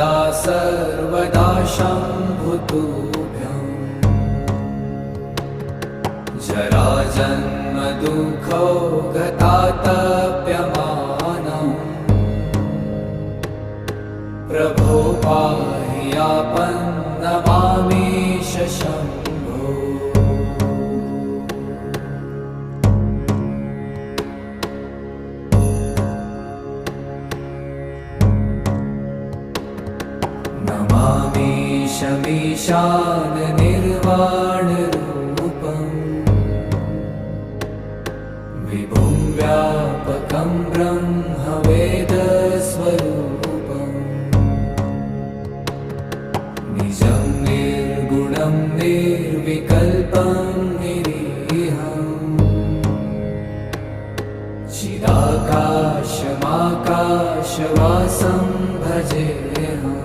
सदा सर्वदा शम्भुतुभ्यं जराजन्म दुःखो गतातप्यमानम् प्रभो पाहि आपन्नमामीश शम्भो। नमामीशमीशान निर्वाणरूपम् विभुं व्यापकं ब्रह्मवेदस्वरूपम् निजं निर्गुणं निर्विकल्पं निरीहम् चिदाकाशमाकाशवासं भजेऽहम्।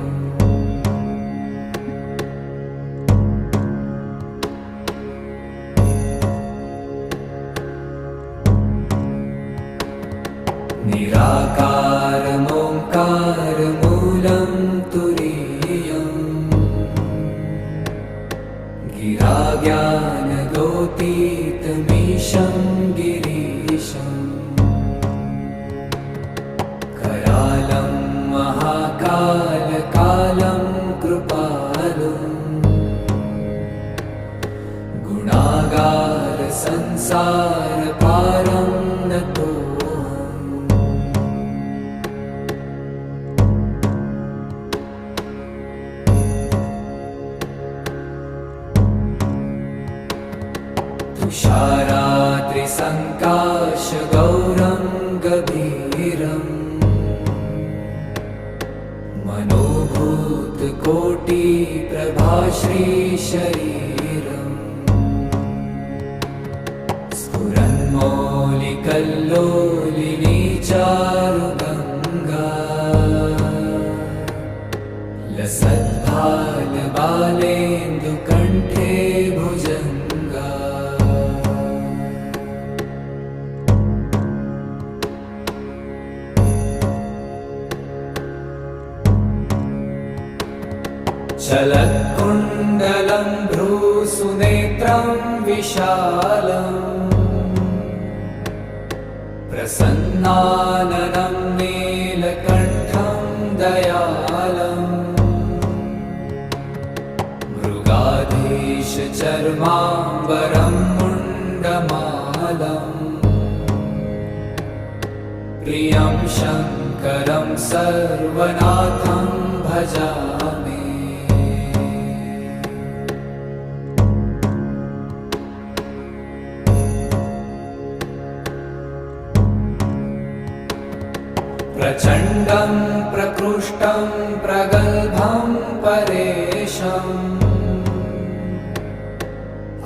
निराकारमोङ्कारमूलं तुरीयम् गिराज्ञानगोतीतमीशं गिरीशम् करालं महाकालकालं कृपालुम् गुणागार संसारपारं नतो तुषारात्रिसङ्काशगौरं गभीरम् मनोभूतकोटिप्रभाश्रीशरीरम् स्फुरन्मौलिकल्लोलिनी चारुगङ्गा लसद्भालबालेन्दुकण्ठे भुजङ्गा चलत्कुण्डलं भ्रूसुनेत्रं विशालम् प्रसन्नाननं नीलकण्ठं दयालम् मृगाधीशचर्माम्बरं मुण्डमालम् प्रियं शङ्करं सर्वनाथं भजामि। प्रचण्डं प्रकृष्टं प्रगल्भं परेशम्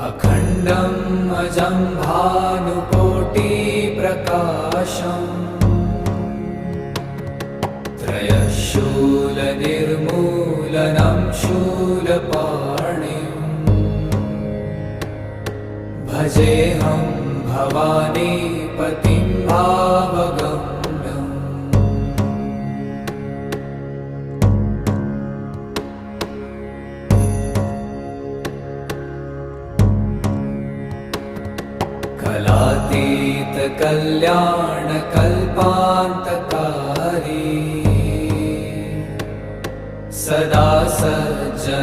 अखण्डं अजं भानुकोटिप्रकाशम् त्रयशूलनिर्मूलनं शूलपाणिम् भजेऽहं भवानीपतिं भावगम् कलातीतकल्याणकल्पान्तकारी सदा सज्जनानन्ददाता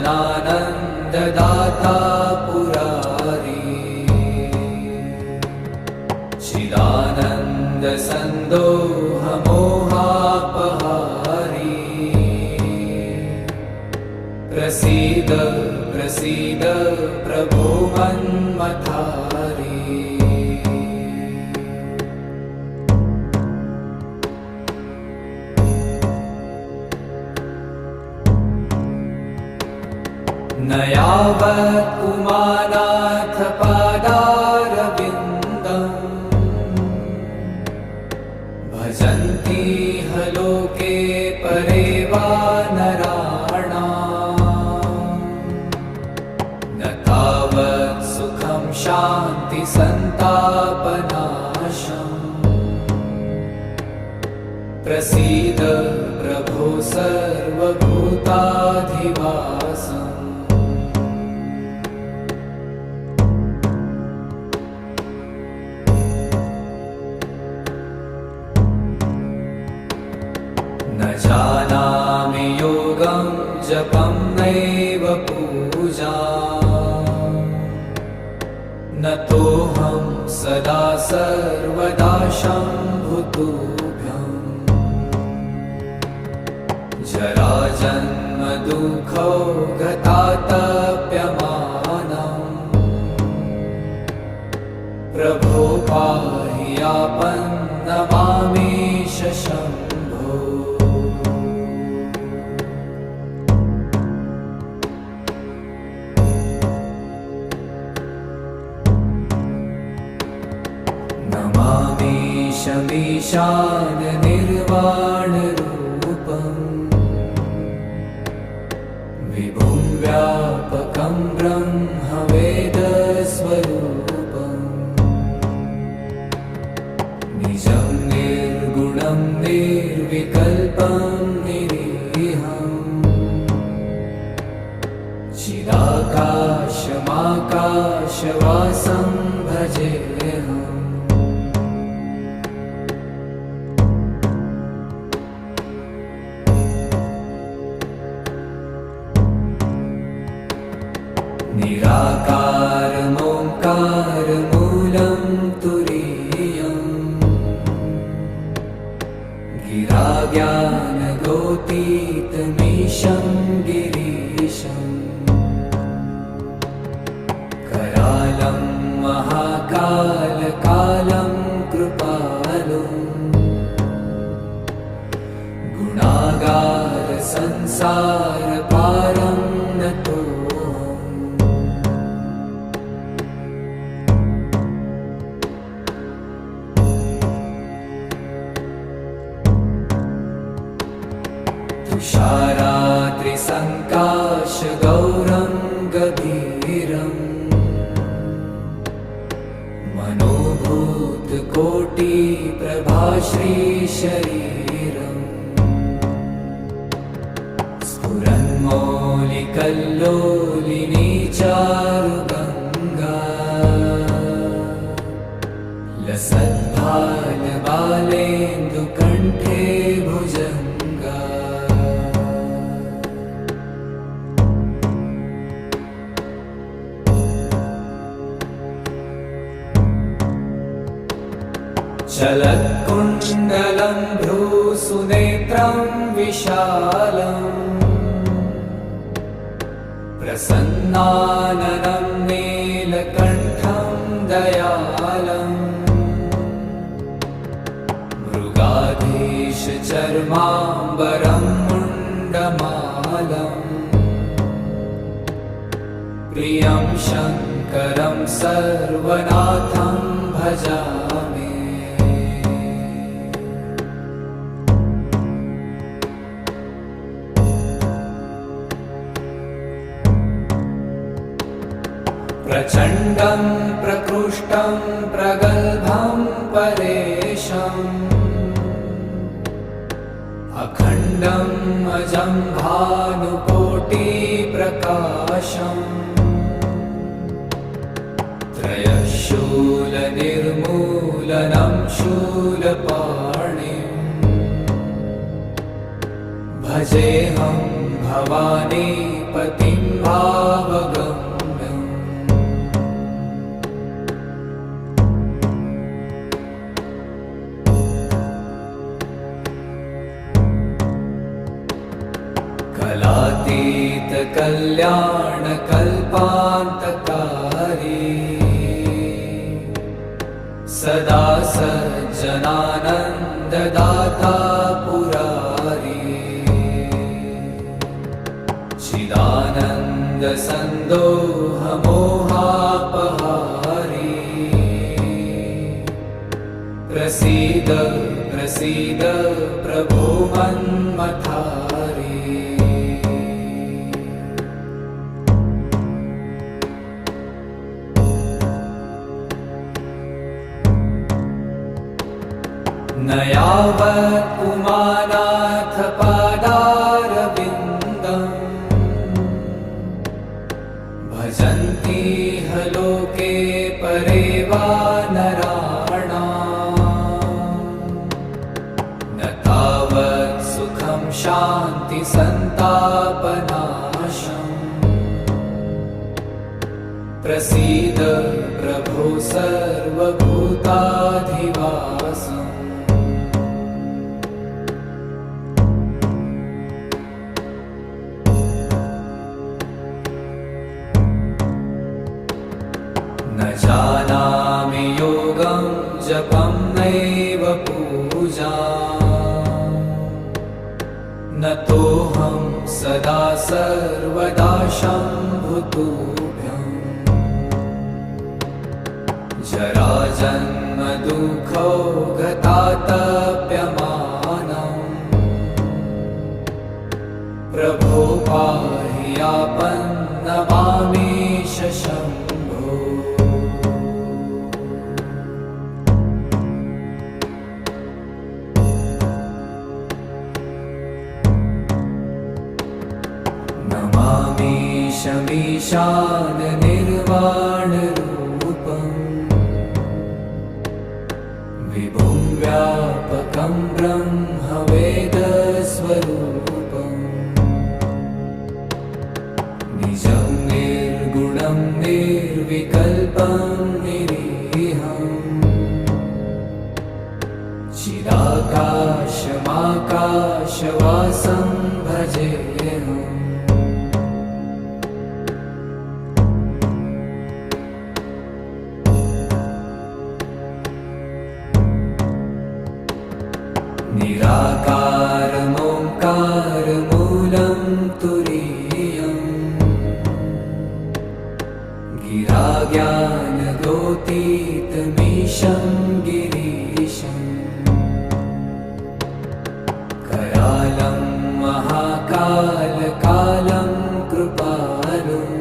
पुरारी चिदानन्दसन्दोहमोहापहारी प्रसीद प्रसीद प्रभो मन्मथारी। न यावत् उमानाथ पादारविन्दम् भजन्ति ह लोके परे वा नराणाम् न तावत् सुखं शान्तिसन्तापनाशम् प्रसीद प्रभो सर्वभूताधिवासम् न जानामि योगं जपं नैव पूजाम् न तोऽहं सदा सर्वदा शम्भुतुभ्यम् जराजन्म दुःखौ गतातप्यमानम् प्रभो पाहि आपन्नमामीश शम्भो नमामीशमीशान निर्वाणरूपम् विभुं व्यापकं ब्रह्मवेदस्वरूपम् निजं निर्गुणं निर्विकल्पं निरीहम् चिदाकाशमाकाशवासं भजेऽहम् निराकारमोङ्कारमूलं तुरीयम् गिराज्ञानगोतीतमीशं गिरीशम् करालं महाकालकालं कृपालुम् गुणागारसंसारपारं नतो तुषाराद्रिसङ्काशगौरं गभीरम् मनोभूतकोटिप्रभाश्रीशरीरम् स्फुरन्मौलिकल्लोलिनी चारुगङ्गा लसद्भालबालेन्दुकण्ठे भुजङ्गा चलत्कुण्डलं भ्रूसुनेत्रं विशालम् प्रसन्नाननं नीलकण्ठं दयालम् मृगाधीशचर्माम्बरं मुण्डमालम् प्रियं शङ्करं सर्वनाथं भजामि प्रचण्डं प्रकृष्टं प्रगल्भं परेशम् अखण्डम् अजं भानुकोटिप्रकाशम् त्रयशूलनिर्मूलनं शूलपाणिम् भजेऽहं भवानीपतिं भावगम्यम् कलातीतकल्याणकल्पान्तकारी सदा सज्जनानन्ददाता पुरारी चिदानन्दसन्दोहमोहापहारी प्रसीद प्रसीद प्रभो मन्मथारी न यावत् पुमानाथ सन्तापनाशम् प्रसीद प्रभो सर्वभूताधिवासम् न जानामि योगं जपं नैव पूजाम् न तोऽहं सदा सर्वदा शम्भुतुभ्यम् जराजन्म दुःखौ गतातप्यमानम् प्रभो पाहि आपन्नमामीश शम्भो नमामीशमीशान निर्वाणरूपम् विभुं व्यापकं ब्रह्मवेदस्वरूपम् निजं निर्गुणं निर्विकल्पं निरीहम् चिदाकाशमाकाशवासं भजेऽहम् निराकारमोङ्कारमूलं तुरीयम् गिराज्ञानगोतीतमीशं गिरीशम् करालं महाकालकालं कृपालुम्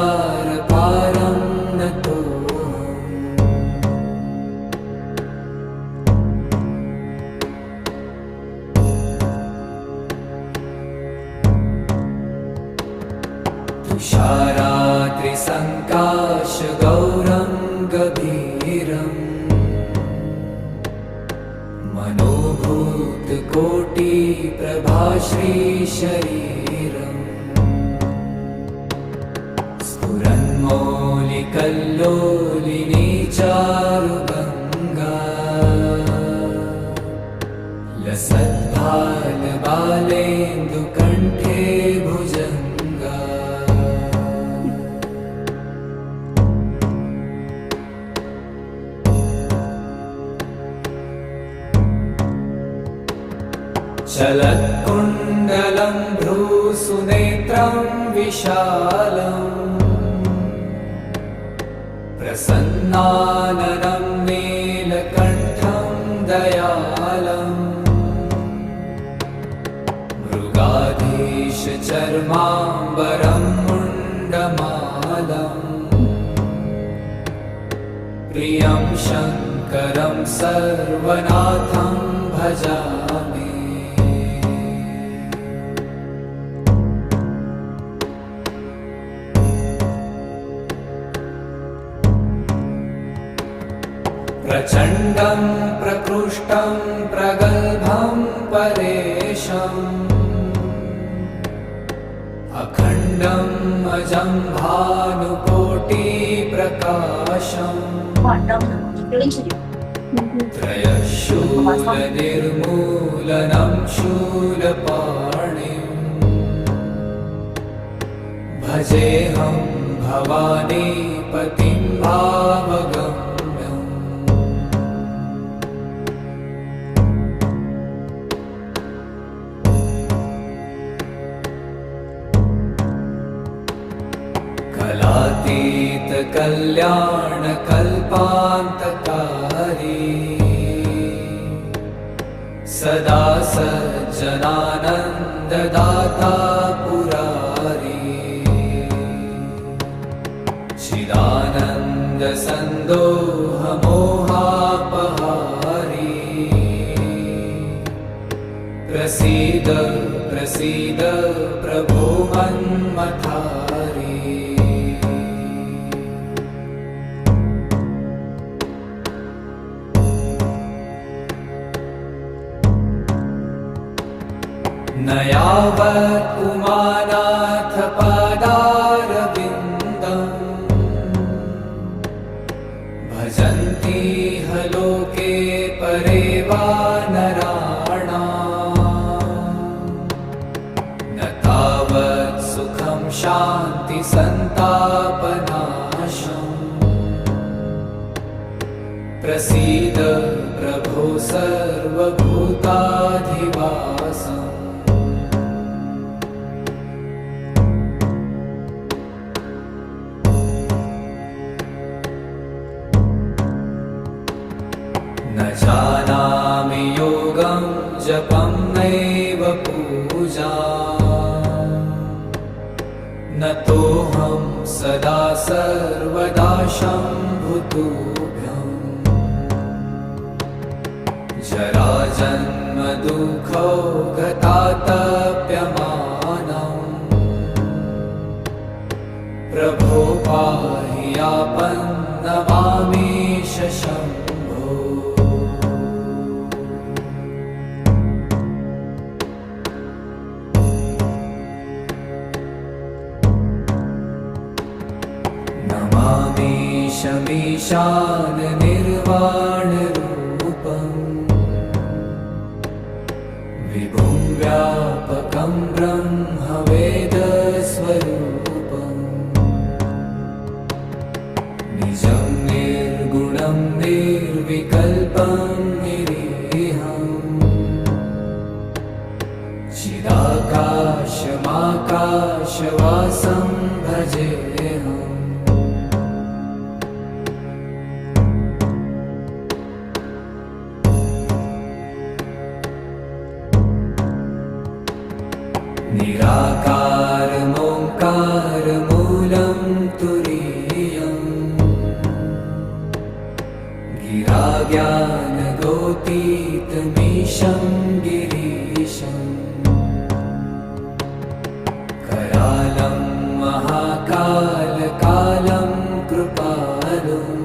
गुणागारसंसारपारं नतोऽहम् तुषाराद्रिसङ्काशगौरं गभीरम् मनोभूतकोटिप्रभाश्रीशरीरम् स्फुरन्मौलिकल्लोलिनी चारुगङ्गा लसद्भालबालेन्दुकण्ठे भुजङ्गा चलत्कुण्डलं भ्रूसुनेत्रं विशालम् प्रसन्नाननं नीलकण्ठं दयालम् मृगाधीशचर्माम्बरं मुण्डमालम् प्रियं शङ्करं सर्वनाथं भजामि प्रचण्डं प्रकृष्टं प्रगल्भं परेशम् अखण्डम् अजं भानुकोटिप्रकाशम् त्रयशूलनिर्मूलनं शूलपाणिम् भजेऽहं भवानीपतिं भावगम् कलातीतकल्याणकल्पान्तकारी सदा सज्जनानन्ददाता पुरारी चिदानन्दसन्दोहमोहापहारी प्रसीद प्रसीद प्रभो मन्मथारी न यावत् उमानाथ पदारविन्दम् भजन्ति ह लोके परे वा नराणाम् न तावत् सुखं शान्ति सन्तापनाशम् प्रसीद प्रभो सर्वभूताधिवासम् न जानामि योगं जपं नैव पूजा न तोऽहं सदा सर्वदा शम्भुतुभ्यम् जराजन्म दुःखौ गतातप्यमानम् प्रभो पाहि आपन्नमामीश शम्भो नमामीशमीशान निर्वाणरूपम् विभुं व्यापकं ब्रह्मवेदस्वरूपम् निजं निर्गुणं निर्विकल्पं निरीहम् चिदाकाशमाकाशवासं भजेऽहम् निराकारमोङ्कारमूलं तुरीयम् गिराज्ञानगोतीतमीशं गिरीशम् करालं महाकालकालं कृपालुम्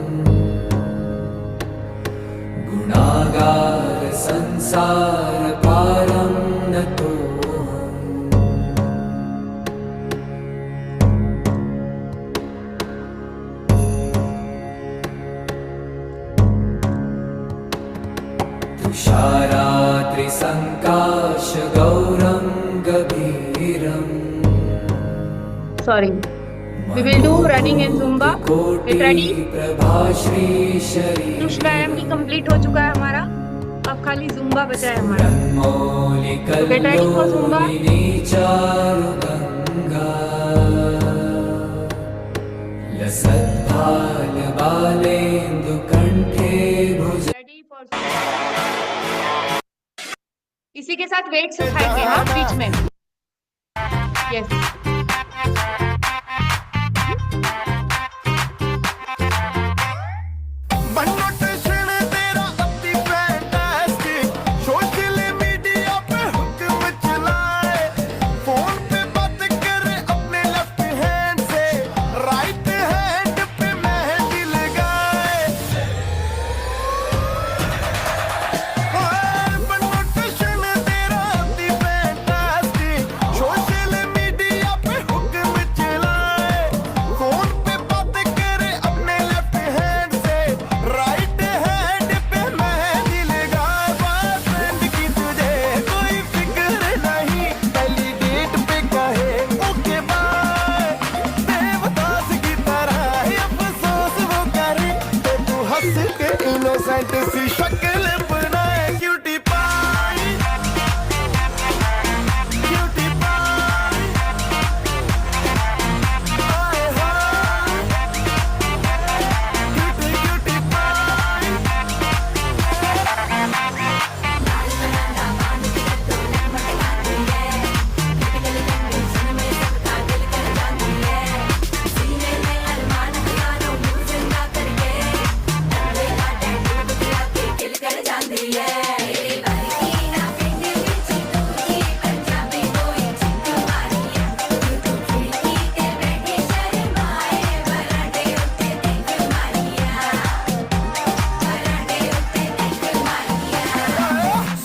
गुणागारसंसारपारं नतोऽहम् तुषाराद्रिसङ्काशगौरं गभीरम् Sorry. We will do running and Zumba. Get ready. Krishna व्यायाम भी कंप्लीट हो चुका है हमारा. अब खाली Zumba बचा है हमारा. So get ready for Zumba. Ready for Zumba. इसी के साथ वेट्स उठाएंगे हाँ बीच में. Yes.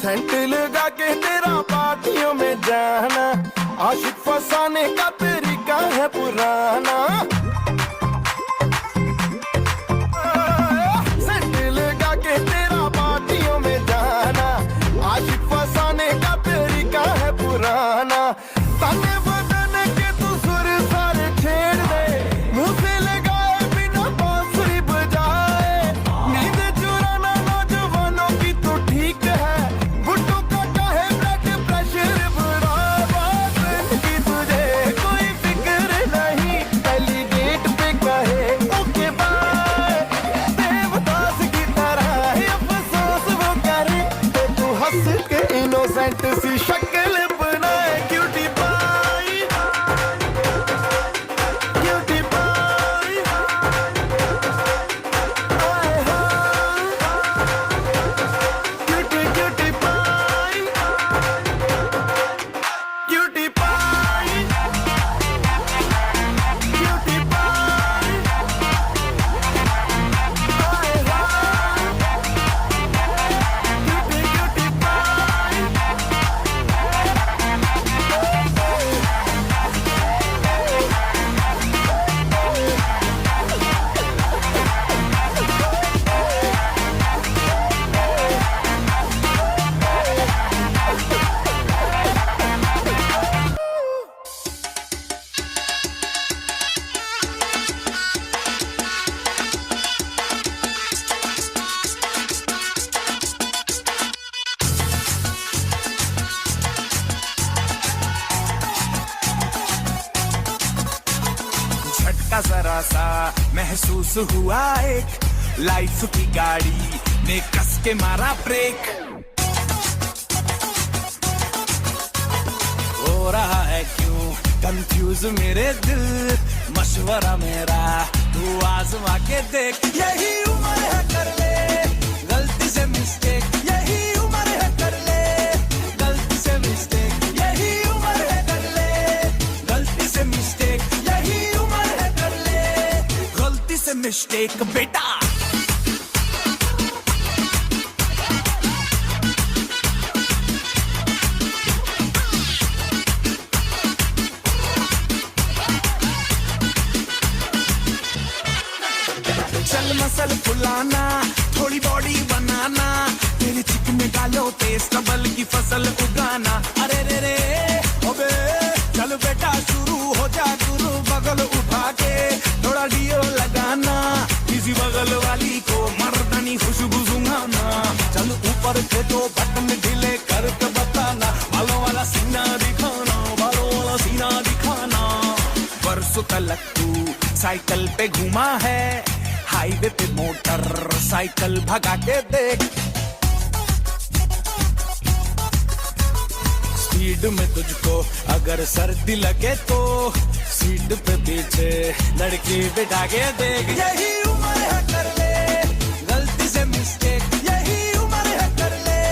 सेंट लगा के तेरा पार्टियों में जाना, आशिक फसाने का तरीका है पुराना। सेंट लगा के तेरा पार्टियों में जाना, आशिक फसाने का तरीका है पुराना। ताने बदन के तू सुर सारे छेड़ दे, मुंह से लगाए बिना बांसुरी बजाए। नींद चुराना नौजवानों की तो ठीक है, बुड्ढों का चाहे ब्लड प्रेशर बढ़ा। बात की तुझे कोई फिक्र नहीं, पहली डेट पे कहे ओके बाय। देवदास की तरह अफसोस वो करे, तो तू हंस के इनोसेंट सी शक्ल बनाए। क्यूटी पाई, क्यूटी पाई, आए हाय। Cutie cutie pie, cutie pie, cutie pie, आए हाय। क्यूटी क्यूटी पाई। झटका जरा सा महसूस हुआ एक, लाइफ की गाड़ी ने कस के मारा ब्रेक। हो रहा है क्यों कंफ्यूज मेरे दिल, मशवरा मेरा तू आजमा के देख। यही उम्र है कर ले गलती से मिस्टेक, यही उम्र है कर ले गलती से मिस्टेक, यही उम्र है कर ले गलती से मिस्टेक, यही उम्र है कर ले गलती से मिस्टेक बेटा। चल मसल फुलाना, थोड़ी बॉडी बनाना, तेरे चिकने गालों पे स्टबल की फसल उगाना। अरे रे रे ओबे चल बेटा शुरू हो जा गुरु, बगल उठा के थोड़ा डियो लगाना, किसी बगल वाली को मर्दानी खुशबू सुंघाना। चल ऊपर के दो बटन ढीले करके बताना, बालों वाला सीना दिखाना, बालों वाला सीना दिखाना। परसों तलक तू साइकिल पे घूमा है, हाईवे पे मोटर साइकिल भगा के देख। स्पीड में तुझको अगर सर्दी लगे तो सीट पे पीछे लड़की बिठा के देख। यही उम्र है कर ले गलती से मिस्टेक, यही उम्र है कर ले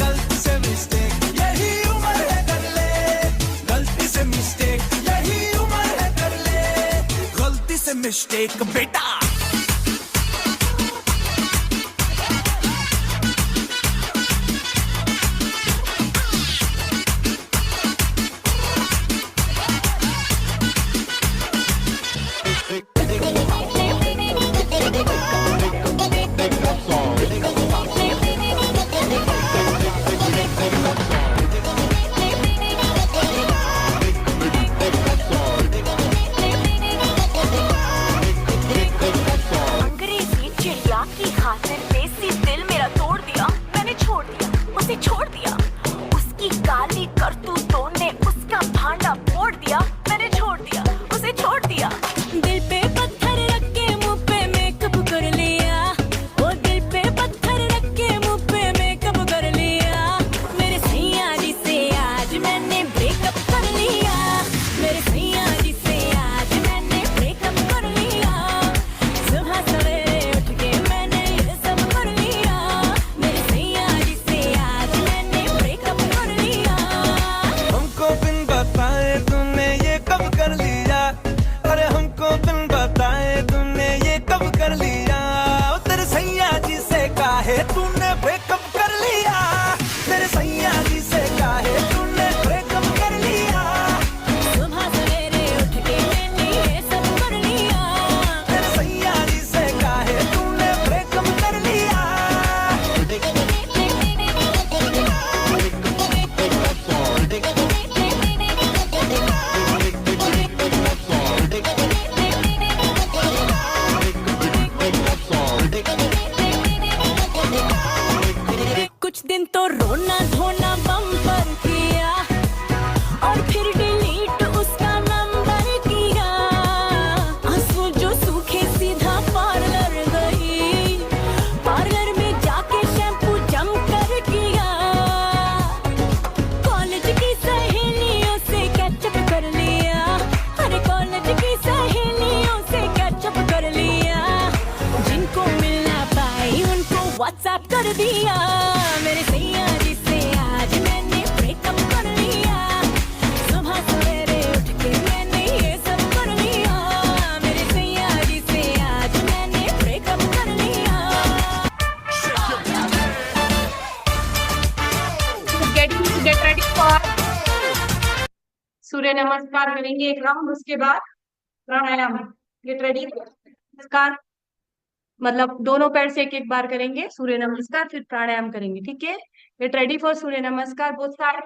गलती से मिस्टेक, यही उम्र है कर ले गलती से मिस्टेक, यही उम्र है कर ले गलती से मिस्टेक बेटा। सूर्य नमस्कार करेंगे एक राउंड, उसके बाद प्राणायाम। Get ready. नमस्कार, मतलब दोनों पैर से एक एक बार करेंगे सूर्य नमस्कार, फिर प्राणायाम करेंगे, ठीक है। Get ready for Surya Namaskar, both side,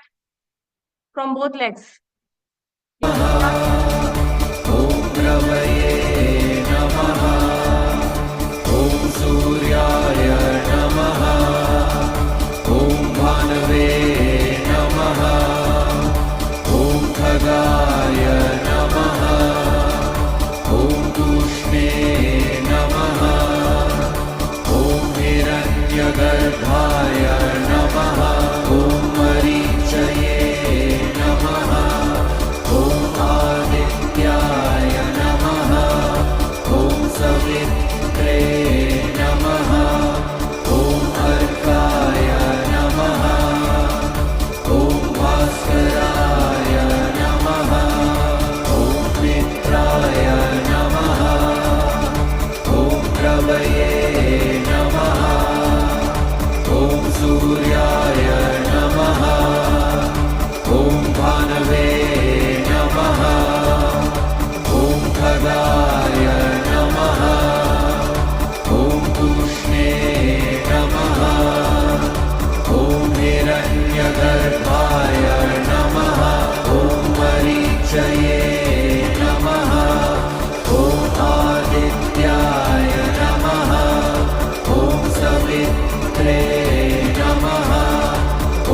from both legs. रवये नमः। ॐ सूर्याय नमः। ॐ भानवे नमः। ॐ खगाय नमः। ॐ तूष्णे नमः। ॐ हिरण्यगर्भाय नमः। ॐ मरीचये नमः। ॐ आदित्याय नमः। ॐ सवित्रे नमः। ॐ अर्काय नमः। ॐ भास्कराय नमः। ॐ मित्राय नमः। ॐ रवये नमः। ॐ सूर्याय नमः। ॐ भानवे नमः। ॐ खगाय नमः। ॐ तूष्णे नमः। ॐ हिरण्यगर्भाय नमः। ॐ मरीचये नमः। ॐ आदित्याय नमः। ॐ सवित्रे नमः। ॐ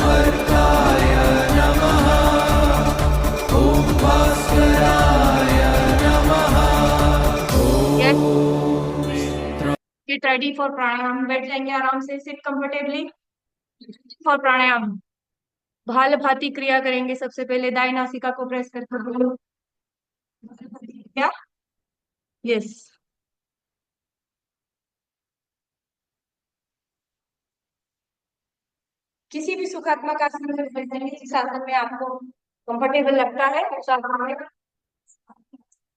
अर्काय नमः। ॐ भास्कराय नमः। गेट रेडी फॉर प्राणायाम। बैठ जाएंगे आराम से, सिट कंफर्टेबली फॉर प्राणायाम। भाल भाती क्रिया करेंगे। सबसे पहले दाई नासिका को प्रेस करके बोलो क्या। यस। किसी भी सुखात्मक आसन में बैठ जाएंगे, जिस आसन में आपको कंफर्टेबल लगता है उस आसन में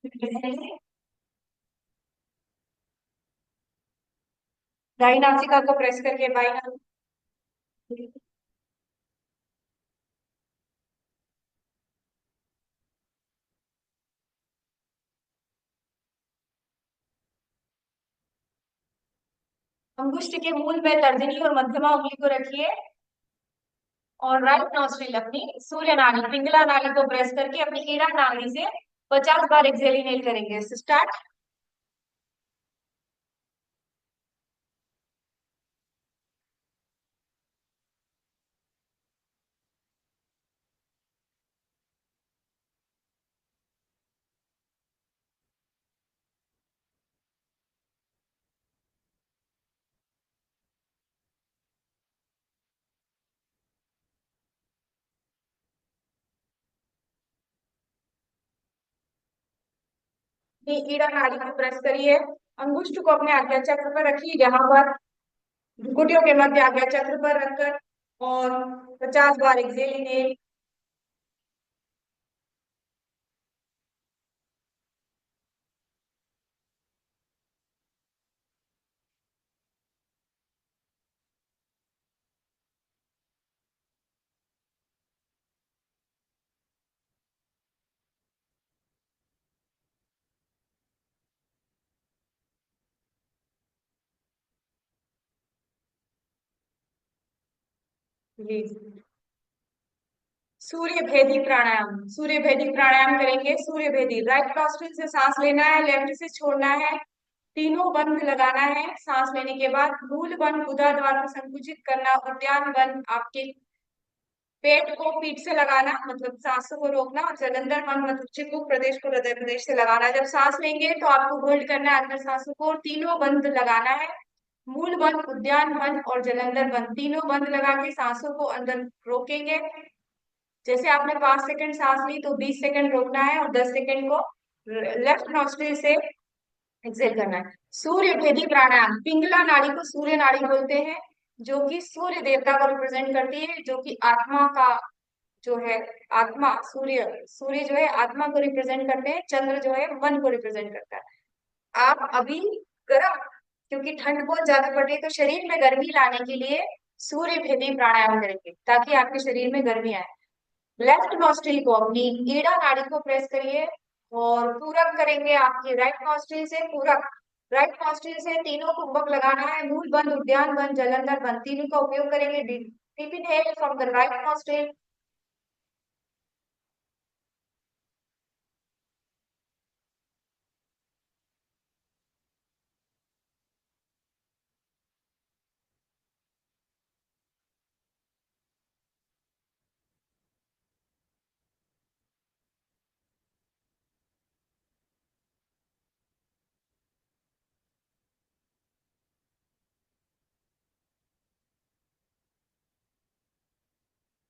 बैठ जाएंगे। दाई नासिका को प्रेस करके बाई नासिका। अंगुष्ठ के मूल में तर्जनी और मध्यमा उंगली को रखिए और राइट नॉस्ट्रिल अपनी सूर्य नाड़ी पिंगला नाड़ी को प्रेस करके अपनी ईड़ा नाड़ी से 50 बार एक्सहेल इनहेल करेंगे। स्टार्ट। ईड़ा नाड़ी को प्रेस करिए, अंगुष्ठ को अपने आज्ञा चक्र पर रखिए, यहाँ पर घुटनों के मध्य आज्ञा चक्र पर रखकर और 50 बार एक्सहेल इनहेल। सूर्य भेदी प्राणायाम। सूर्य भेदी प्राणायाम करेंगे। सूर्य भेदी, राइट नॉस्ट्रिल से सांस लेना है, लेफ्ट से छोड़ना है, तीनों बंद लगाना है। सांस लेने के बाद मूल बंद, गुदा द्वार को संकुचित करना, उद्यान बंद आपके पेट को पीठ से लगाना, मतलब सांसों को रोकना, और जलंधर बंद मतलब चिबुक प्रदेश को हृदय प्रदेश से लगाना। जब सांस लेंगे तो आपको होल्ड करना है अंदर सांसों को और तीनों बंद लगाना है। मूल बंद, उद्यान बंद और जलंधर बंद, तीनों बंद लगा के सांसों को अंदर रोकेंगे। जैसे आपने 5 सेकंड सांस ली तो 20 सेकंड रोकना है और 10 सेकंड को लेफ्ट नॉस्ट्रिल से एक्सहेल करना है। सूर्य भेदी प्राणायाम। पिंगला नाड़ी को सूर्य नाड़ी बोलते हैं, जो कि सूर्य देवता को रिप्रेजेंट करती है, जो कि आत्मा का जो है, आत्मा सूर्य, सूर्य जो है आत्मा को रिप्रेजेंट करते हैं, चंद्र जो है मन को रिप्रेजेंट करता है। आप अभी गर्म, क्योंकि ठंड बहुत ज्यादा पड़ रही है, तो शरीर में गर्मी लाने के लिए सूर्य भेदी प्राणायाम करेंगे ताकि आपके शरीर में गर्मी आए। लेफ्ट नॉस्ट्रिल को, अपनी ईड़ा नाड़ी को प्रेस करिए और पूरक करेंगे आपकी राइट नॉस्ट्रिल से। पूरक राइट नॉस्ट्रिल से तीनों कुंभक लगाना है, मूल बंद, उद्यान बंद, जलंधर बंद, तीनों का उपयोग करेंगे। Deep inhale from the right nostril,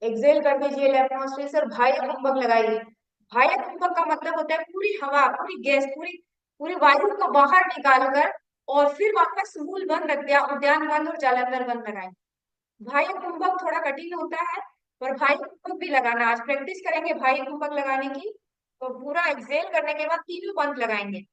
exhale कर दीजिए लेफ्ट नॉस्ट्रिल से और बाह्य कुंभक लगाइए। बाह्य कुंभक का मतलब होता है पूरी हवा, पूरी गैस, पूरी पूरी वायु को बाहर निकालकर और फिर वापस मूल बंद, उद्यान बंद और जालंधर बंद लगाएं। बाह्य कुंभक थोड़ा कठिन होता है, पर बाह्य कुंभक भी लगाना, आज प्रैक्टिस करेंगे बाह्य कुंभक लगाने की। तो पूरा एक्सेल करने के बाद तीनों बंद लगाएंगे।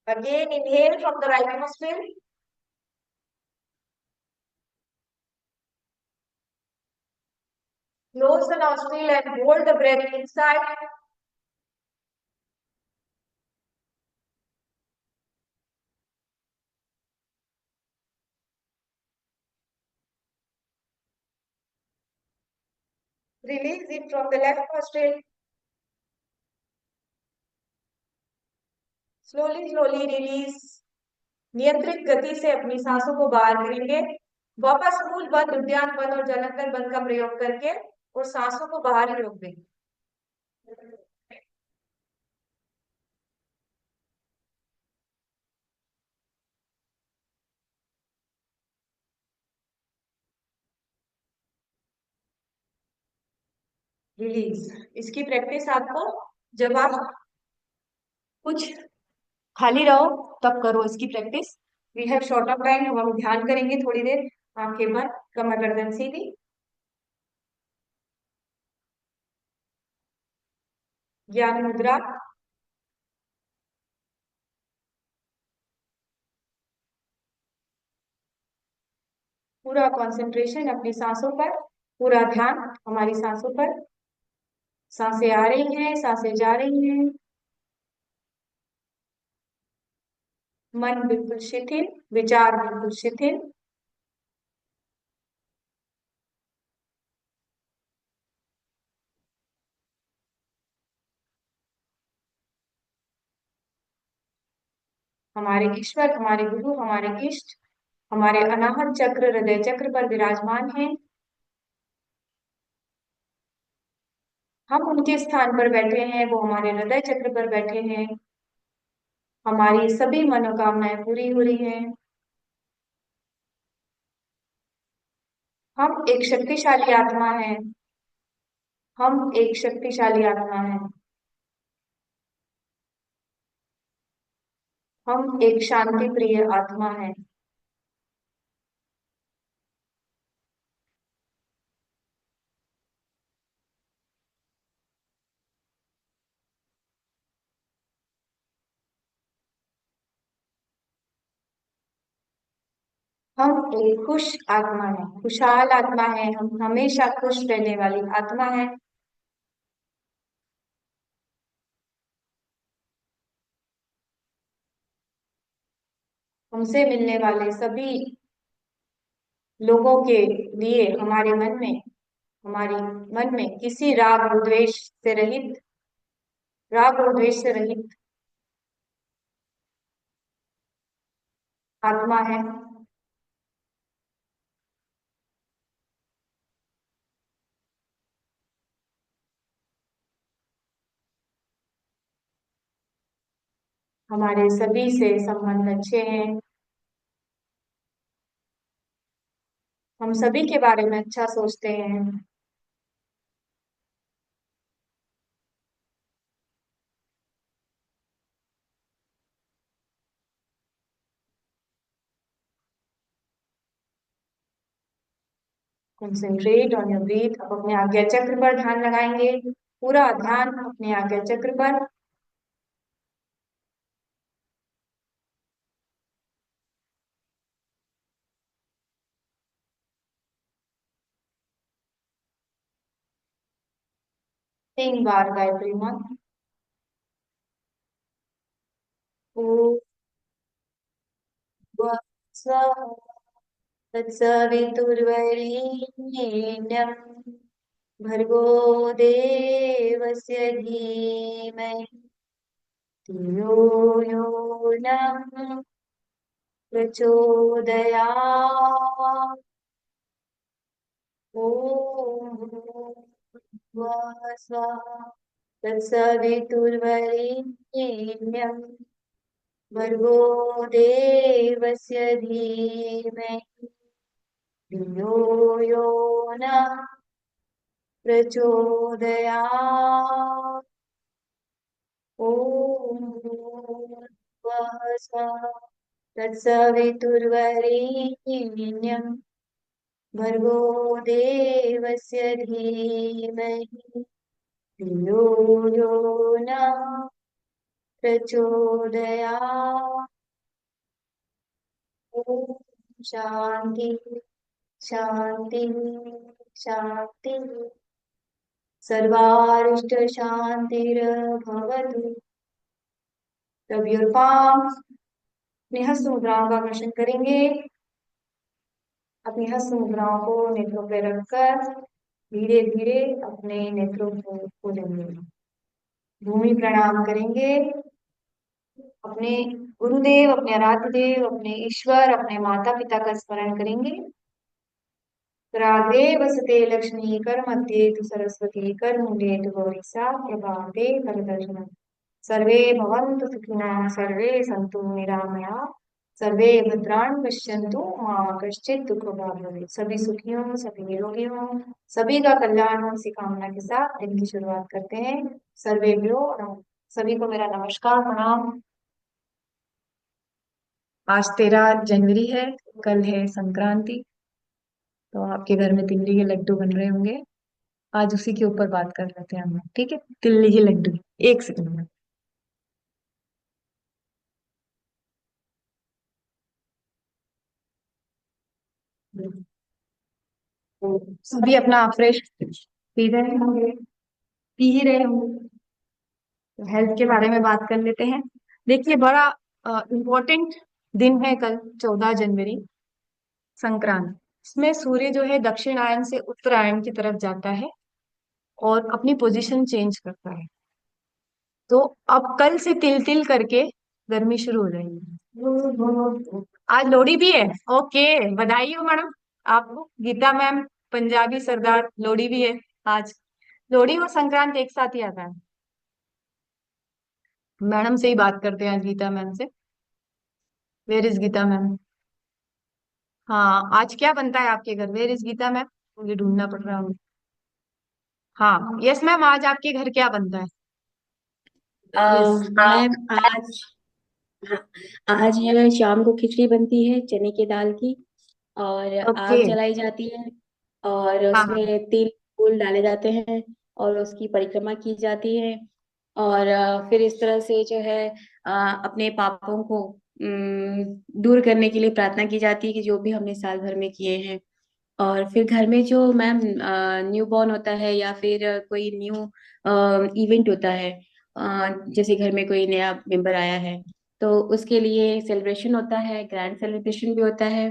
Again, inhale from the right nostril. Close the nostril and hold the breath inside. Release it from the left nostril. Slowly, slowly release. नियंत्रित गति से अपनी सांसों को बाहर करेंगे। वापस मूल बंद, उद्यान बंद और जलंधर बंद का प्रयोग करके और सांसों को बाहर ही रोक देंगे। रिलीज। इसकी प्रैक्टिस आपको जब आप कुछ खाली रहो तब करो इसकी practice. We have short of time, हम ध्यान करेंगे थोड़ी देर। आंखें बंद, कमर गर्दन सीधी, ज्ञान मुद्रा। पूरा कंसंट्रेशन अपनी सांसों पर, पूरा ध्यान हमारी सांसों पर। सांसें आ रही हैं, सांसें जा रही हैं। मन बिल्कुल शिथिल, विचार बिल्कुल शिथिल। हमारे ईश्वर, हमारे गुरु, हमारे इष्ट, हमारे अनाहत चक्र, हृदय चक्र पर विराजमान हैं। हम उनके स्थान पर बैठे हैं, वो हमारे हृदय चक्र पर बैठे हैं। हमारी सभी मनोकामनाएं पूरी हो रही हैं। हम एक शक्तिशाली आत्मा हैं। हम एक शक्तिशाली आत्मा हैं। हम एक शांति प्रिय आत्मा हैं। हम एक खुश आत्मा है, खुशहाल आत्मा है। हम हमेशा खुश रहने वाली आत्मा है। हमसे मिलने वाले सभी लोगों के लिए हमारी मन में किसी राग और द्वेष से रहित आत्मा है। हमारे सभी से संबंध अच्छे हैं। हम सभी के बारे में अच्छा सोचते हैं। Concentrate on your breathe. अब अपने आज्ञा चक्र पर ध्यान लगाएंगे। पूरा ध्यान अपने आज्ञा चक्र पर। तीन बार गायत्री मंत्र। ओम स्वः तत्सवितुर्वरेण्यं भर्गो देवस्य धीमहि धियो यो नः प्रचोदयात्। ॐ स्वः तत्सवितुर्वरेण्यं भर्गो देवस्य धीमहि धियो यो नः प्रचोदयात्। ॐ स्वः तत्सवितुर्वरेण्यं भर्गो देवस्य धीमहि धियो यो नः प्रचोदयात्। ॐ शान्ति शान्ति शान्ति। सर्वारिष्ट शान्तिर्भवतु। Rub your palms। अपनी हस्त मुद्राओं का आकर्षण करेंगे। अपनी हस्त मुद्राओं को नेत्रों पर रखकर धीरे धीरे अपने नेत्रों को खोलेंगे। भूमि प्रणाम करेंगे। अपने गुरुदेव, अपने आराध्य देव, अपने ईश्वर, अपने माता पिता का स्मरण करेंगे। राधे वसते लक्ष्मी कर मध्ये तु सरस्वती कर मूले तु गौरी सा प्रभाते कर दर्शनम्। सर्वे भवन्तु सुखिनः, सर्वे सन्तु निरामया, सर्वे भद्राणि पश्यन्तु मा कश्चित् दुःखभाग् भवेत्। सभी सुखियों, सभी निरोगी हों, सभी का कल्याण हो, इसी कामना के साथ दिन की शुरुआत करते हैं। सर्वेभ्यो नमः। सभी को मेरा नमस्कार प्रणाम। आज 13 जनवरी है, कल है संक्रांति। तो आपके घर में तिल्ली के लड्डू बन रहे होंगे। आज उसी के ऊपर बात कर लेते हैं हम लोग, ठीक है। तिल्ली के लड्डू, एक सेकंड में। तो सभी अपना फ्रेश पी रहे होंगे, पी ही रहे होंगे। तो हेल्थ के बारे में बात कर लेते हैं। देखिए, बड़ा इम्पोर्टेंट दिन है कल, 14 जनवरी, संक्रांत। इसमें सूर्य जो है दक्षिणायन से उत्तरायण की तरफ जाता है और अपनी पोजीशन चेंज करता है। तो अब कल से तिल तिल करके गर्मी शुरू हो जाएगी। आज लोहड़ी भी है। ओके, बधाई हो मैडम आपको। गीता मैम, पंजाबी सरदार, लोहड़ी भी है आज। लोहड़ी और संक्रांत एक साथ ही आता है। मैडम से ही बात करते हैं आज, गीता मैम से। Where is Geeta ma'am? हाँ, आज क्या बनता है आपके घर? Where is Geeta ma'am? मुझे ढूंढना पड़ रहा है। हाँ, यस मैम, आज आपके घर क्या बनता है? यस। मैम आज, हाँ, आज है शाम को खिचड़ी बनती है चने की दाल की, और ओके। आग जलाई जाती है, और हाँ हाँ। उसमें तिल फूल डाले जाते हैं, और उसकी परिक्रमा की जाती है। और फिर इस तरह से जो है अपने पापों को दूर करने के लिए प्रार्थना की जाती है कि जो भी हमने साल भर में किए हैं। और फिर घर में जो मैम न्यू बॉर्न होता है, या फिर कोई न्यू इवेंट होता है, जैसे घर में कोई नया मेंबर आया है, तो उसके लिए सेलिब्रेशन होता है, ग्रैंड सेलिब्रेशन भी होता है।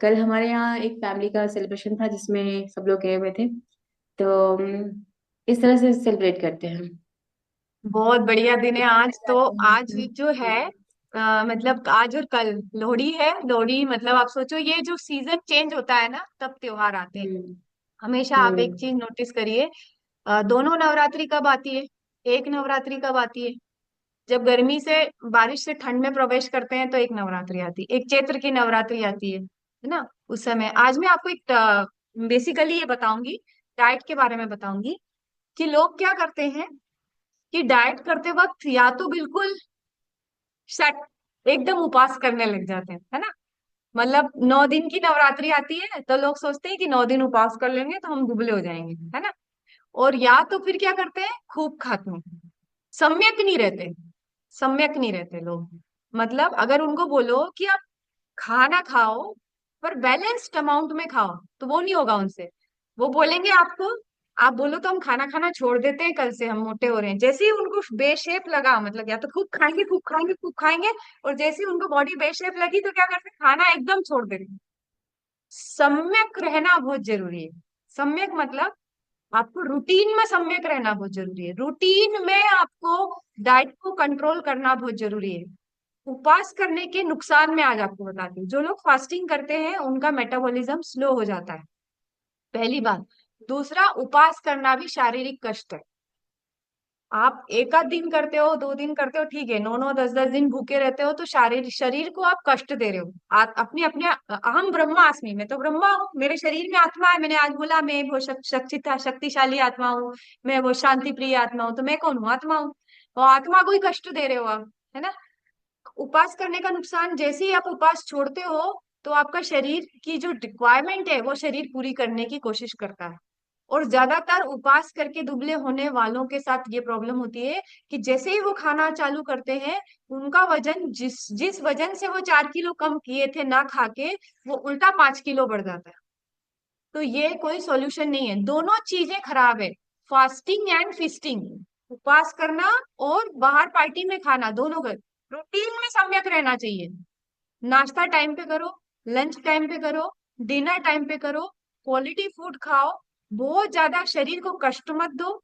कल हमारे यहाँ एक फैमिली का सेलिब्रेशन था जिसमें सब लोग गए हुए थे। तो इस तरह से सेलिब्रेट करते हैं। बहुत बढ़िया दिन है आज तो। जाते आज हैं। जो है मतलब आज और कल लोहड़ी है। लोहड़ी मतलब आप सोचो, ये जो सीजन चेंज होता है ना, तब त्योहार आते हैं। हम्म। हमेशा आप एक हम्म। चीज नोटिस करिए, दोनों नवरात्रि कब आती है? एक नवरात्रि कब आती है? जब गर्मी से बारिश से ठंड में प्रवेश करते हैं तो एक नवरात्रि आती है, एक चैत्र की नवरात्रि आती है ना। उस समय आज मैं आपको एक बेसिकली ये बताऊंगी, डाइट के बारे में बताऊंगी कि लोग क्या करते हैं कि डाइट करते वक्त या तो बिल्कुल सेट एकदम उपवास करने लग जाते हैं, है ना। मतलब 9 दिन की नवरात्रि आती है तो लोग सोचते हैं कि 9 दिन उपवास कर लेंगे तो हम दुबले हो जाएंगे, है ना। और या तो फिर क्या करते हैं, खूब खाते हैं, सम्यक नहीं रहते, सम्यक नहीं रहते लोग। मतलब अगर उनको बोलो कि आप खाना खाओ पर बैलेंस्ड अमाउंट में खाओ, तो वो नहीं होगा उनसे। वो बोलेंगे आपको, आप बोलो तो हम खाना खाना छोड़ देते हैं, कल से हम मोटे हो रहे हैं, जैसे ही उनको बेशेप लगा, मतलब या तो खूब खाएंगे खूब खाएंगे खूब खाएंगे, और जैसे ही उनको बॉडी बेशेप लगी तो क्या करते हैं, खाना एकदम छोड़ देते हैं। सम्यक रहना बहुत जरूरी है। सम्यक मतलब आपको रूटीन में सम्यक रहना बहुत जरूरी है, रूटीन में आपको डाइट को कंट्रोल करना बहुत जरूरी है। उपवास करने के नुकसान में आज आपको बताती हूँ। जो लोग फास्टिंग करते हैं उनका मेटाबॉलिज्म स्लो हो जाता है, पहली बात। दूसरा, उपवास करना भी शारीरिक कष्ट है। आप एक आध दिन करते हो, 2 दिन करते हो, ठीक है, 9 9 10 10 दिन भूखे रहते हो तो शरीर शरीर को आप कष्ट दे रहे हो। अपने अपने अहम ब्रह्मास्मि, मैं तो ब्रह्मा हूँ, मेरे शरीर में आत्मा है, मैंने आज बोला मैं वो शक्तिशाली आत्मा हूँ, मैं वो शांति प्रिय आत्मा हूँ, तो मैं कौन हूँ, आत्मा हूँ। तो आत्मा को ही कष्ट दे रहे हो आप, है ना। उपवास करने का नुकसान, जैसे ही आप उपवास छोड़ते हो तो आपका शरीर की जो रिक्वायरमेंट है वो शरीर पूरी करने की कोशिश करता है। और ज्यादातर उपवास करके दुबले होने वालों के साथ ये प्रॉब्लम होती है कि जैसे ही वो खाना चालू करते हैं, उनका वजन जिस जिस वजन से वो 4 किलो कम किए थे ना खा के, वो उल्टा 5 किलो बढ़ जाता है। तो ये कोई सॉल्यूशन नहीं है, दोनों चीजें खराब है, फास्टिंग एंड फीस्टिंग। उपवास करना और बाहर पार्टी में खाना, दोनों का रूटीन में सम्यक रहना चाहिए। नाश्ता टाइम पे करो, लंच टाइम पे करो, डिनर टाइम पे करो, क्वालिटी फूड खाओ। बहुत ज्यादा शरीर को कष्ट मत दो।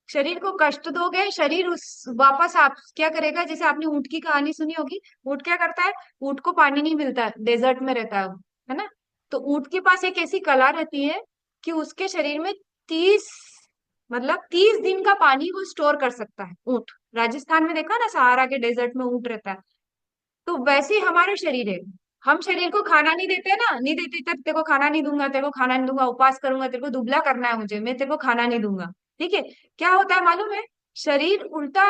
शरीर को कष्ट दोगे, शरीर उस वापस आप क्या करेगा, जैसे आपने ऊंट की कहानी सुनी होगी। ऊंट क्या करता है, ऊंट को पानी नहीं मिलता है, डेजर्ट में रहता है वो, है ना। तो ऊंट के पास एक ऐसी कला रहती है कि उसके शरीर में 30, मतलब 30 दिन का पानी वो स्टोर कर सकता है ऊंट। राजस्थान में देखा ना, सहारा के डेजर्ट में ऊंट रहता है। तो वैसे ही हमारा शरीर है। हम शरीर को खाना नहीं देते ना, नहीं देते, तब तेरे को खाना नहीं दूंगा, तेरे को खाना नहीं दूंगा, उपवास करूंगा, तेरे को दुबला करना है मुझे, मैं तेरे को खाना नहीं दूंगा। ठीक है, क्या होता है मालूम है, शरीर उल्टा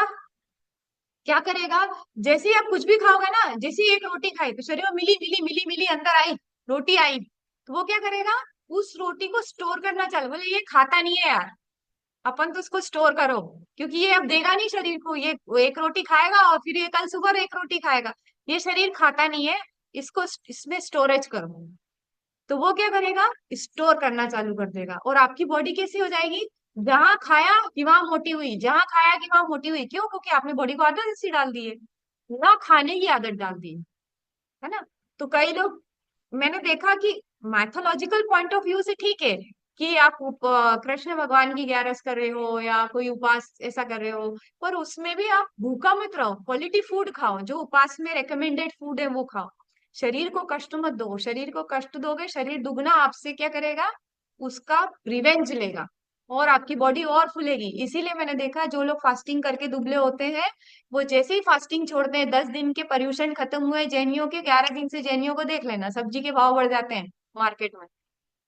क्या करेगा, जैसे ही आप कुछ भी खाओगे ना, जैसे ही एक रोटी खाई तो शरीर में मिली मिली मिली मिली अंदर आई, रोटी आई, तो वो क्या करेगा, उस रोटी को स्टोर करना चालू, बोले ये खाता नहीं है यार, अपन तो उसको स्टोर करो, क्योंकि ये अब देगा नहीं शरीर को, ये एक रोटी खाएगा और फिर ये कल सुबह एक रोटी खाएगा, ये शरीर खाता नहीं है, इसको इसमें स्टोरेज करो। तो वो क्या करेगा, स्टोर करना चालू कर देगा, और आपकी बॉडी कैसी हो जाएगी, जहां खाया कि वहां मोटी हुई, जहां खाया कि वहां मोटी हुई, क्यों, क्योंकि आपने बॉडी को आदत ऐसी डाल दी है, ना खाने की आदत डाल दी है ना। तो कई लोग, मैंने देखा कि मैथोलॉजिकल पॉइंट ऑफ व्यू से ठीक है कि आप कृष्ण भगवान की ग्यारस कर रहे हो या कोई उपवास ऐसा कर रहे हो, पर उसमें भी आप भूखा मत रहो, क्वालिटी फूड खाओ, जो उपवास में रेकमेंडेड फूड है वो खाओ। शरीर को कष्ट मत दो, शरीर को कष्ट दोगे शरीर दुगना आपसे क्या करेगा, उसका रिवेंज लेगा, और आपकी बॉडी और फूलेगी। इसीलिए मैंने देखा जो लोग फास्टिंग करके दुबले होते हैं, वो जैसे ही फास्टिंग छोड़ते हैं, 10 दिन के पर्यूषण खत्म हुए जैनियों के, 11 दिन से जैनियों को देख लेना, सब्जी के भाव बढ़ जाते हैं मार्केट में।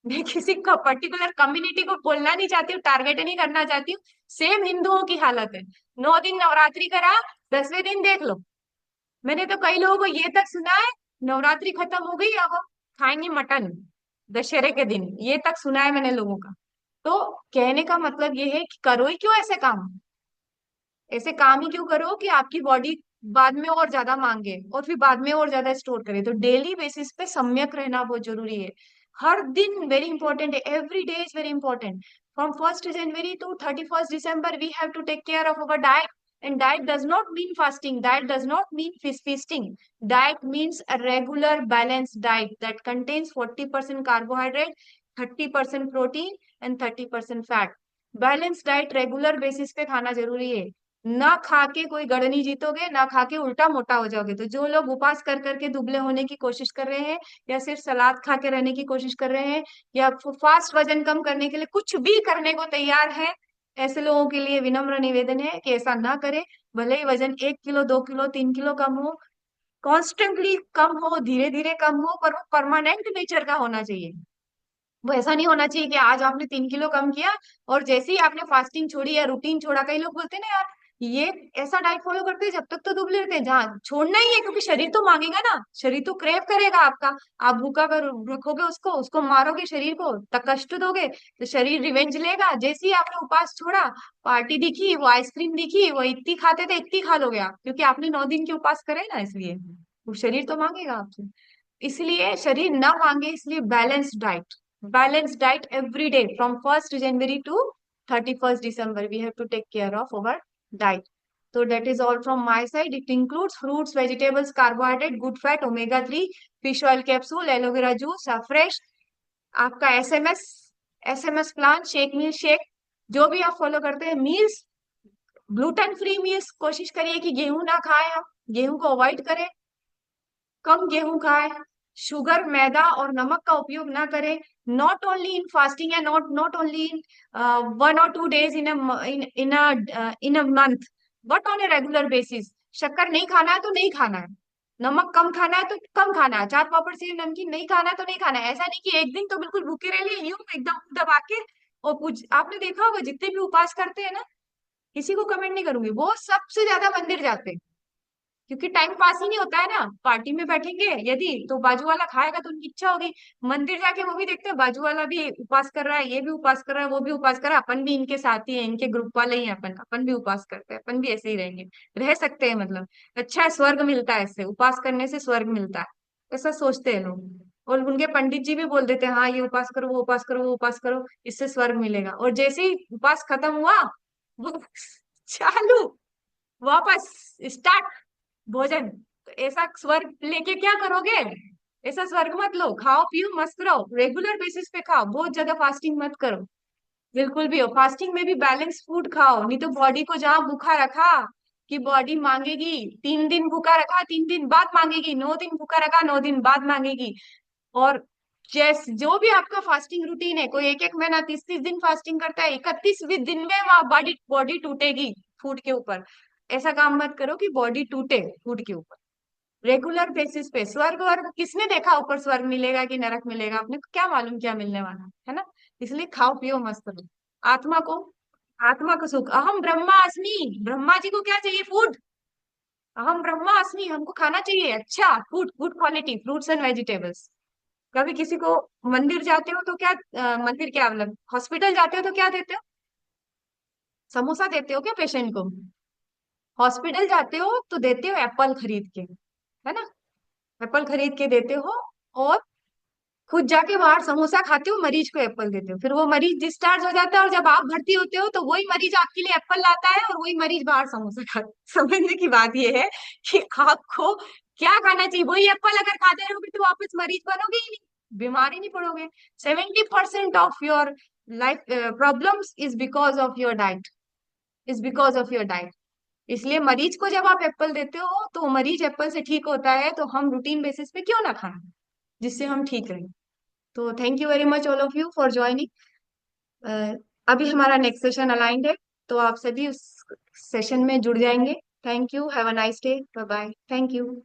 मैं किसी का पर्टिकुलर कम्युनिटी को बोलना नहीं चाहती हूँ, टारगेट नहीं करना चाहती हूँ, सेम हिंदुओं की हालत है। 9 दिन नवरात्रि करा, 10वें दिन देख लो, मैंने तो कई लोगों को ये तक सुना है, नवरात्रि खत्म हो गई अब हम खाएंगे मटन दशहरे के दिन, ये तक सुना है मैंने लोगों का। तो कहने का मतलब ये है कि करो ही क्यों ऐसे काम, ऐसे काम ही क्यों करो कि आपकी बॉडी बाद में और ज्यादा मांगे और फिर बाद में और ज्यादा स्टोर करे। तो डेली बेसिस पे सम्यक रहना बहुत जरूरी है, हर दिन वेरी इंपॉर्टेंट है, every day is very important. From 1st January to 31st December we have to take care of our diet, and diet does not mean fasting, diet does not mean feasting. Diet means a regular balanced diet that contains 40% carbohydrate, 30% protein and 30% fat। Balance diet regular basis पे खाना जरूरी है, ना खा के कोई गढ़ नहीं जीतोगे, ना खा के उल्टा मोटा हो जाओगे। तो जो लोग उपवास कर करके दुबले होने की कोशिश कर रहे हैं, या सिर्फ सलाद खा के रहने की कोशिश कर रहे हैं, या फास्ट वजन कम करने के लिए कुछ भी करने को तैयार है, ऐसे लोगों के लिए विनम्र निवेदन है कि ऐसा ना करें। भले ही वजन 1 किलो 2 किलो 3 किलो कम हो, कॉन्स्टेंटली कम हो, धीरे धीरे कम हो, पर वो परमानेंट नेचर का होना चाहिए। वो ऐसा नहीं होना चाहिए कि आज आपने 3 किलो कम किया और जैसे ही आपने फास्टिंग छोड़ी या रूटीन छोड़ा, कई लोग बोलते हैं ना यार, ये ऐसा डाइट फॉलो करते हैं जब तक तो दुबले रहते हैं, जहाँ छोड़ना ही है, क्योंकि शरीर तो मांगेगा ना, शरीर तो क्रेव करेगा आपका। आप भूखा कर रखोगे उसको, उसको मारोगे शरीर को, तक कष्ट दोगे तो शरीर रिवेंज लेगा। जैसे ही आपने उपास छोड़ा, पार्टी दिखी, वो आइसक्रीम दिखी, वो इतनी खाते थे इतनी खा लोगे आप, क्योंकि आपने 9 दिन के उपास करे ना, इसलिए वो शरीर तो मांगेगा आपसे। इसलिए शरीर ना मांगे, इसलिए balance diet, balance diet every day from 1st January to 31st December, we have to take care of our diet. So that is all from my side. It includes fruits, vegetables, carbohydrate, good fat, omega 3, fish oil capsule, aloe vera juice, fresh, आपका SMS plan, shake मील shake, जो भी आप follow करते हैं। Meals, gluten free meals कोशिश करिए कि गेहूं ना खाएं, आप गेहूं को अवॉइड करें, कम गेहूं खाएं, शुगर, मैदा और नमक का उपयोग ना करें। Not only in fasting and not only in 1 or 2 days in a month, but on a regular basis. शक्कर नहीं खाना है तो नहीं खाना है, नमक कम खाना है तो कम खाना है, चाट पापड़ से नमकीन नहीं खाना है तो नहीं खाना है। ऐसा नहीं कि एक दिन तो बिल्कुल भूखे रह लिए यूं एकदम मुंह दबा के। और कुछ आपने देखा होगा जितने भी उपास करते हैं ना, किसी को कमेंट नहीं करूंगी, वो सबसे ज्यादा मंदिर जाते हैं, क्योंकि टाइम पास ही नहीं होता है ना। पार्टी में बैठेंगे यदि तो बाजू वाला खाएगा तो उनकी इच्छा होगी, मंदिर जाके वो भी देखते हैं बाजू वाला भी उपास कर रहा है, ये भी उपास कर रहा है, वो भी उपास कर रहा है, अपन भी इनके साथ ही है, इनके ग्रुप वाले ही हैं, अपन अपन भी उपास करते हैं, अपन भी ऐसे ही रहेंगे, रह सकते हैं, मतलब अच्छा है, स्वर्ग मिलता है इससे, उपास करने से स्वर्ग मिलता है, ऐसा सोचते हैं लोग। और उनके पंडित जी भी बोल देते हैं हाँ ये उपास करो, वो उपास करो, वो उपास करो, इससे स्वर्ग मिलेगा। और जैसे ही उपास खत्म हुआ, वो चालू, वापस स्टार्ट भोजन। तो ऐसा स्वर्ग लेके क्या करोगे? ऐसा स्वर्ग मत लो, खाओ पियो मस्त रहो, रेगुलर बेसिस पे खाओ, बहुत ज्यादा फास्टिंग मत करो, बिल्कुल भी हो। फास्टिंग में भी बैलेंस फूड खाओ, नहीं तो बॉडी को जहां भूखा रखा कि बॉडी मांगेगी, 3 दिन भूखा रखा 3 दिन बाद मांगेगी, 9 दिन भूखा रखा 9 दिन बाद मांगेगी। और जो भी आपका फास्टिंग रूटीन है, कोई 1-1 महीना 30-30 दिन फास्टिंग करता है, 31वें दिन में वहां बॉडी बॉडी टूटेगी फूड के ऊपर। ऐसा काम मत करो कि बॉडी टूटे फूड के ऊपर। रेगुलर बेसिस पे स्वर्ग वर्ग किसने देखा, ऊपर स्वर्ग मिलेगा कि नरक मिलेगा, अपने को क्या मालूम क्या मिलने वाला है ना। इसलिए खाओ पियो मस्त रहो। आत्मा को आत्मा को सुख, अहम ब्रह्मास्मि, ब्रह्मा जी को क्या चाहिए? फूड। अहम ब्रह्मास्मि, हमको खाना चाहिए अच्छा food, good quality fruits and vegetables. कभी किसी को मंदिर जाते हो तो क्या मंदिर क्या मतलब हॉस्पिटल जाते हो तो क्या देते हो? समोसा देते हो क्या पेशेंट को? हॉस्पिटल जाते हो तो देते हो एप्पल खरीद के, है ना, एप्पल खरीद के देते हो। और खुद जाके बाहर समोसा खाते हो, मरीज को एप्पल देते हो, फिर वो मरीज डिस्चार्ज हो जाता है, और जब आप भर्ती होते हो तो वही मरीज आपके लिए एप्पल लाता है और वही मरीज बाहर समोसा खाता है। समझने की बात ये है कि आपको क्या खाना चाहिए, वही एप्पल अगर खाते रहोगे तो वापस मरीज बनोगे ही नहीं, बीमार ही नहीं पड़ोगे। 70% of your life problems is because of your diet, is because of your diet. इसलिए मरीज को जब आप एप्पल देते हो तो मरीज एप्पल से ठीक होता है, तो हम रूटीन बेसिस पे क्यों ना खाएं, जिससे हम ठीक रहें। तो thank you very much all of you for joining. अभी हमारा नेक्स्ट सेशन अलाइंड है, तो आप सभी उस सेशन में जुड़ जाएंगे। Thank you, have a nice day, bye bye, thank you.